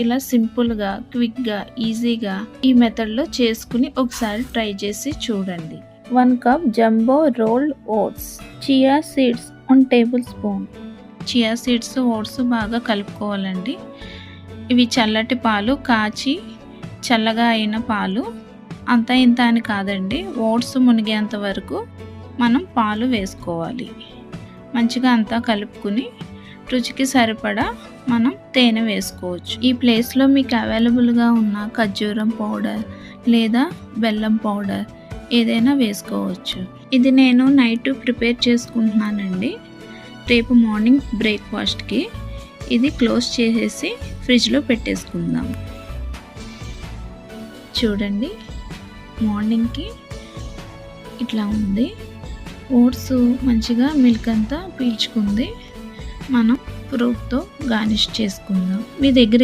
ఇలా సింపుల్గా, క్విక్గా, ఈజీగా ఈ మెథడ్లో చేసుకుని ఒకసారి ట్రై చేసి చూడండి. 1 cup jumbo rolled oats, chia seeds 1 tablespoon. Chia seeds, oats బాగా కలుపుకోవాలండి. ఇవి చల్లటి పాలు, కాచి చల్లగా అయిన పాలు, అంత ఇంత అని కాదండి, ఓట్స్ మునిగేంత వరకు మనం పాలు వేసుకోవాలి. మంచిగా అంతా కలుపుకుని రుచికి సరిపడా మనం తేనె వేసుకోవచ్చు. ఈ ప్లేస్లో మీకు అవైలబుల్గా ఉన్న ఖర్జూరం పౌడర్ లేదా బెల్లం పౌడర్ ఏదైనా వేసుకోవచ్చు. ఇది నేను నైట్ ప్రిపేర్ చేసుకుంటున్నానండి. రేపు మార్నింగ్ బ్రేక్ఫాస్ట్కి ఇది క్లోజ్ చేసేసి ఫ్రిడ్జ్లో పెట్టేసుకుందాం. చూడండి, మార్నింగ్కి ఇట్లా ఉంది. ఓట్స్ మంచిగా మిల్క్ అంతా పీల్చుకుంది. మనం ఫ్రూట్తో గార్నిష్ చేసుకుందాం. మీ దగ్గర